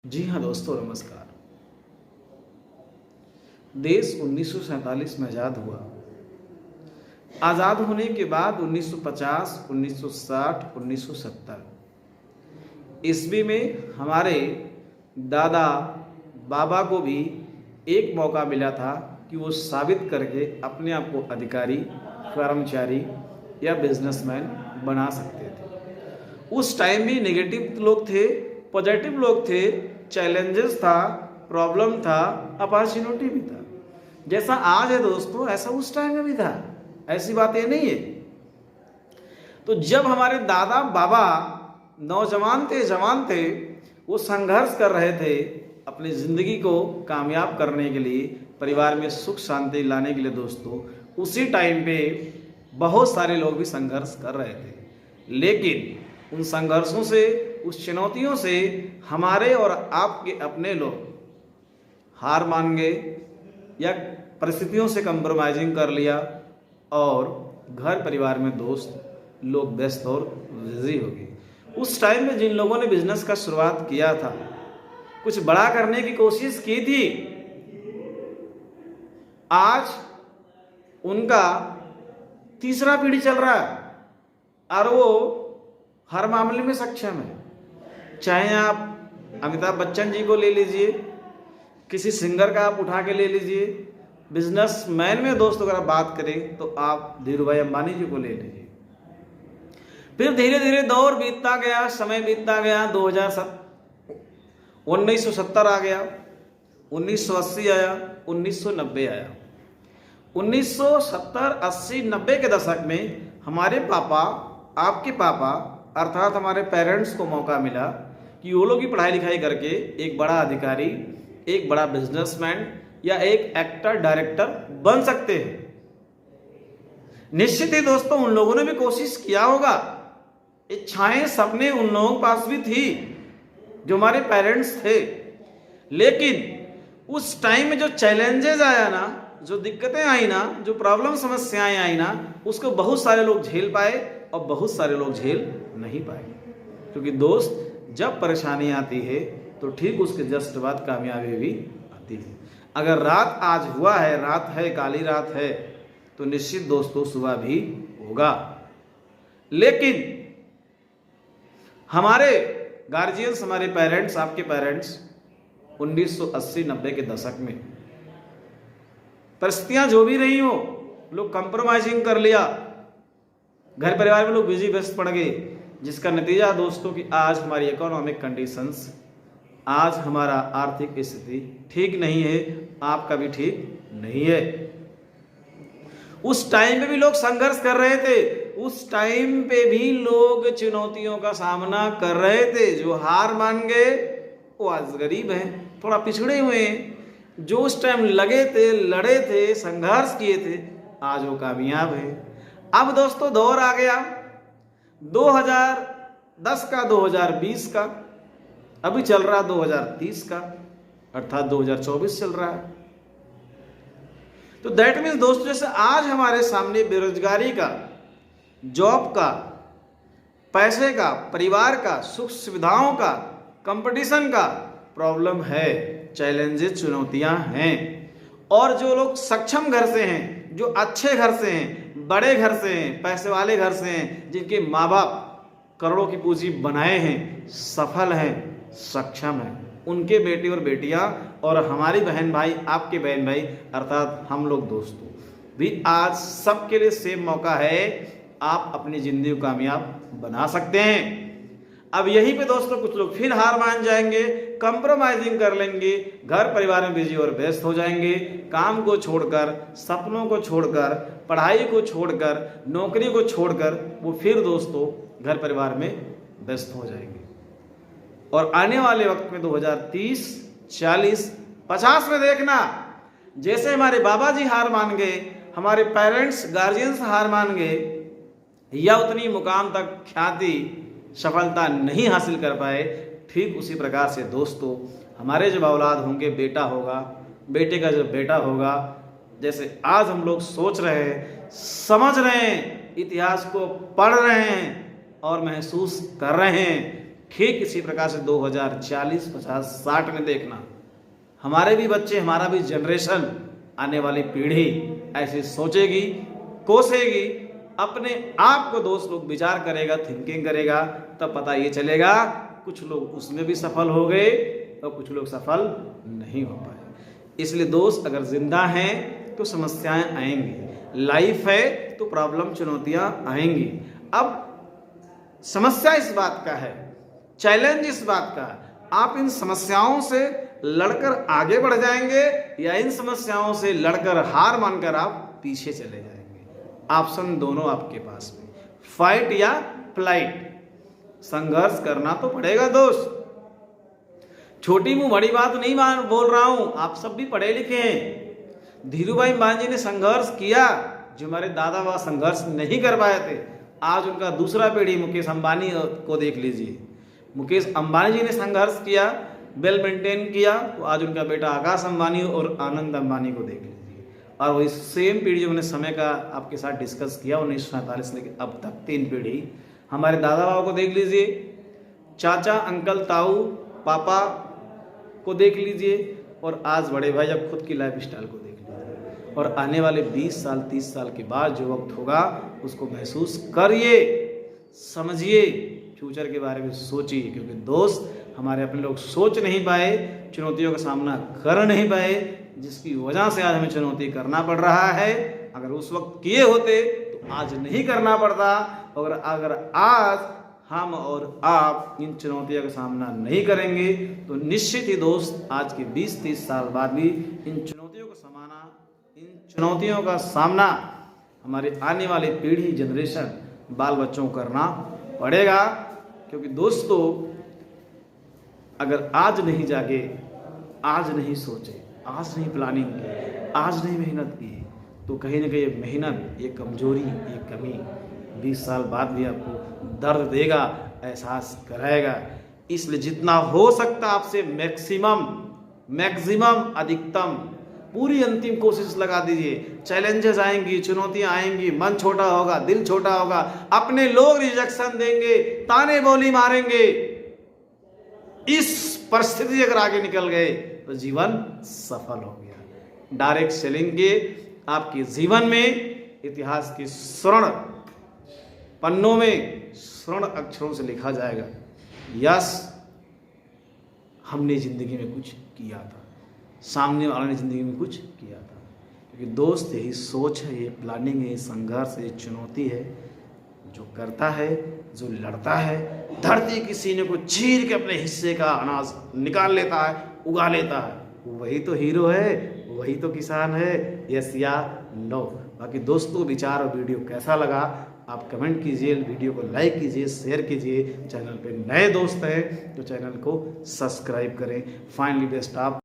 जी हाँ दोस्तों, नमस्कार। देश 1947 में आज़ाद हुआ। आज़ाद होने के बाद 1950, 1960, 1970 ईस्वी में हमारे दादा बाबा को भी एक मौका मिला था कि वो साबित करके अपने आप को अधिकारी, कर्मचारी या बिजनेसमैन बना सकते थे। उस टाइम भी नेगेटिव लोग थे, पॉजिटिव लोग थे, चैलेंजेस था, प्रॉब्लम था, अपॉर्चुनिटी भी था। जैसा आज है दोस्तों, ऐसा उस टाइम में भी था। ऐसी बात ये नहीं है। तो जब हमारे दादा बाबा नौजवान थे, जवान थे, वो संघर्ष कर रहे थे अपनी जिंदगी को कामयाब करने के लिए, परिवार में सुख शांति लाने के लिए दोस्तों, उसी टाइम पे बहुत सारे लोग भी संघर्ष कर रहे थे। लेकिन उन संघर्षों से, उस चुनौतियों से हमारे और आपके अपने लोग हार मान गए या परिस्थितियों से कंप्रोमाइजिंग कर लिया और घर परिवार में दोस्त लोग व्यस्त और बिजी हो गए। उस टाइम में जिन लोगों ने बिजनेस का शुरुआत किया था, कुछ बड़ा करने की कोशिश की थी, आज उनका तीसरा पीढ़ी चल रहा है और वो हर मामले में सक्षम है। चाहे आप अमिताभ बच्चन जी को ले लीजिए, किसी सिंगर का आप उठा के ले लीजिए, बिजनेसमैन में दोस्तों अगर आप बात करें तो आप धीरू भाई अंबानी जी को ले लीजिए। फिर धीरे धीरे दौर बीतता गया, समय बीतता गया, 1970 आ गया, 1980 आया, 1990 आया। 1970, 80, 90 के दशक में हमारे पापा, आपके पापा अर्थात हमारे पेरेंट्स को मौका मिला कि वो लोग भी पढ़ाई लिखाई करके एक बड़ा अधिकारी, एक बड़ा बिजनेसमैन या एक एक्टर, डायरेक्टर बन सकते हैं। निश्चित ही दोस्तों उन लोगों ने भी कोशिश किया होगा, इच्छाएं, सपने उन लोगों के पास भी थी जो हमारे पेरेंट्स थे। लेकिन उस टाइम में जो चैलेंजेस आया ना, जो दिक्कतें आई ना, जो प्रॉब्लम समस्याएं आई ना, उसको बहुत सारे लोग झेल पाए और बहुत सारे लोग झेल नहीं पाए। क्योंकि दोस्त जब परेशानी आती है तो ठीक उसके जस्ट बाद कामयाबी भी आती है। अगर रात आज हुआ है, रात है, काली रात है, तो निश्चित दोस्तों सुबह भी होगा। लेकिन हमारे गार्जियंस, हमारे पेरेंट्स, आपके पेरेंट्स 1980-90 के दशक में परिस्थितियां जो भी रही हो, लोग कंप्रोमाइजिंग कर लिया, घर परिवार में लोग बिजी व्यस्त पड़ गए, जिसका नतीजा दोस्तों कि आज हमारी इकोनॉमिक कंडीशंस, आज हमारा आर्थिक स्थिति ठीक नहीं है, आपका भी ठीक नहीं है। उस टाइम पे भी लोग संघर्ष कर रहे थे, उस टाइम पे भी लोग चुनौतियों का सामना कर रहे थे। जो हार मान गए वो आज गरीब हैं, थोड़ा पिछड़े हुए हैं। जो उस टाइम लगे थे, लड़े थे, संघर्ष किए थे, आज वो कामयाब है। अब दोस्तों दौर आ गया 2010 का, 2020 का, अभी चल रहा 2030 का, अर्थात 2024 चल रहा है। तो दैट मीन्स दोस्तों, जैसे आज हमारे सामने बेरोजगारी का, जॉब का, पैसे का, परिवार का, सुख सुविधाओं का, कंपटीशन का प्रॉब्लम है, चैलेंजेस, चुनौतियां हैं। और जो लोग सक्षम घर से हैं, जो अच्छे घर से हैं, बड़े घर से हैं, पैसे वाले घर से हैं, जिनके माँ बाप करोड़ों की पूंजी बनाए हैं, सफल हैं, सक्षम हैं, उनके बेटे और बेटियां और हमारी बहन भाई, आपके बहन भाई अर्थात हम लोग दोस्तों भी आज सबके लिए सेम मौका है। आप अपनी जिंदगी को कामयाब बना सकते हैं। अब यहीं पे दोस्तों कुछ लोग फिर हार मान जाएंगे, कंप्रोमाइजिंग कर लेंगे, घर परिवार में बिजी और व्यस्त हो जाएंगे, काम को छोड़कर, सपनों को छोड़कर, पढ़ाई को छोड़कर, नौकरी को छोड़कर वो फिर दोस्तों घर परिवार में व्यस्त हो जाएंगे। और आने वाले वक्त में 2030, 40, 50 में देखना, जैसे हमारे बाबा जी हार मान गए, हमारे पेरेंट्स, गार्जियंस हार मान गए या उतनी मुकाम तक ख्याति, सफलता नहीं हासिल कर पाए, ठीक उसी प्रकार से दोस्तों हमारे जब औलाद होंगे, बेटा होगा, बेटे का जब बेटा होगा, जैसे आज हम लोग सोच रहे हैं, समझ रहे हैं, इतिहास को पढ़ रहे हैं और महसूस कर रहे हैं, ठीक इसी प्रकार से 2040, 50, 60 में देखना, हमारे भी बच्चे, हमारा भी जनरेशन, आने वाली पीढ़ी ऐसे सोचेगी, कोसेगी, अपने आप को दोस्त लोग विचार करेगा, थिंकिंग करेगा, तब पता ये चलेगा कुछ लोग उसमें भी सफल हो गए और कुछ लोग सफल नहीं हो पाए। इसलिए दोस्त, अगर जिंदा हैं तो समस्याएं आएंगी, लाइफ है तो प्रॉब्लम, चुनौतियां आएंगी। अब समस्या इस बात का है, चैलेंज इस बात का, आप इन समस्याओं से लड़कर आगे बढ़ जाएंगे या इन समस्याओं से लड़कर हार मानकर आप पीछे चले जाएंगे। ऑप्शन दोनों आपके पास में, फाइट या फ्लाइट। संघर्ष करना तो पड़ेगा दोस्त, छोटी मुंह बड़ी बात नहीं बोल रहा हूं, आप सब भी पढ़े लिखे हैं। धीरूभाई अंबानी जी ने संघर्ष किया, जो हमारे दादा बाबा संघर्ष नहीं कर पाए थे, आज उनका दूसरा पीढ़ी मुकेश अंबानी को देख लीजिए। मुकेश अंबानी जी ने संघर्ष किया, वेल मेंटेन किया, तो आज उनका बेटा आकाश अंबानी और आनंद अंबानी को देख लीजिए। और वही सेम पीढ़ी जो मैंने समय का आपके साथ डिस्कस किया, 1947 लेके अब तक 3 पीढ़ी, हमारे दादा बाबा को देख लीजिए, चाचा, अंकल, ताऊ, पापा को देख लीजिए, और आज बड़े भाई अब खुद की लाइफ स्टाइल को देख लीजिए। और आने वाले 20 साल 30 साल के बाद जो वक्त होगा उसको महसूस करिए, समझिए, फ्यूचर के बारे में सोचिए। क्योंकि दोस्त, हमारे अपने लोग सोच नहीं पाए, चुनौतियों का सामना कर नहीं पाए, जिसकी वजह से आज हमें चुनौती करना पड़ रहा है। अगर उस वक्त किए होते तो आज नहीं करना पड़ता। और अगर आज हम और आप इन चुनौतियों का सामना नहीं करेंगे तो निश्चित ही दोस्त, आज के 20-30 साल बाद भी इन चुनौतियों का सामना हमारे आने वाली पीढ़ी, जनरेशन, बाल बच्चों को करना पड़ेगा। क्योंकि दोस्तों, अगर आज नहीं जागे, आज नहीं सोचे, आज नहीं प्लानिंग की, आज नहीं मेहनत की, तो कहीं ना कहीं ये मेहनत, ये कमजोरी, ये कमी 20 साल बाद भी आपको दर्द देगा, एहसास कराएगा। इसलिए जितना हो सकता आपसे मैक्सिमम अधिकतम पूरी अंतिम कोशिश लगा दीजिए। चैलेंजेस आएंगी, चुनौतियां आएंगी, मन छोटा होगा, दिल छोटा होगा, अपने लोग रिजेक्शन देंगे, ताने बोली मारेंगे। इस परिस्थिति अगर आगे निकल गए तो जीवन सफल हो गया। डायरेक्ट चलेंगे, आपके जीवन में इतिहास के स्वर्ण पन्नों में स्वर्ण अक्षरों से लिखा जाएगा, यस, हमने जिंदगी में कुछ किया था, सामने वाले ने जिंदगी में कुछ किया था। क्योंकि दोस्त, यही सोच है, ये प्लानिंग है, ये संघर्ष है, ये चुनौती है। जो करता है, जो लड़ता है, धरती की सीने को चीर के अपने हिस्से का अनाज निकाल लेता है, उगा लेता है, वही तो हीरो है, वही तो किसान है। यस या नो? बाकी दोस्तों, विचार और वीडियो कैसा लगा आप कमेंट कीजिए, वीडियो को लाइक कीजिए, शेयर कीजिए। चैनल पे नए दोस्त हैं तो चैनल को सब्सक्राइब करें। फाइनली बेस्ट आप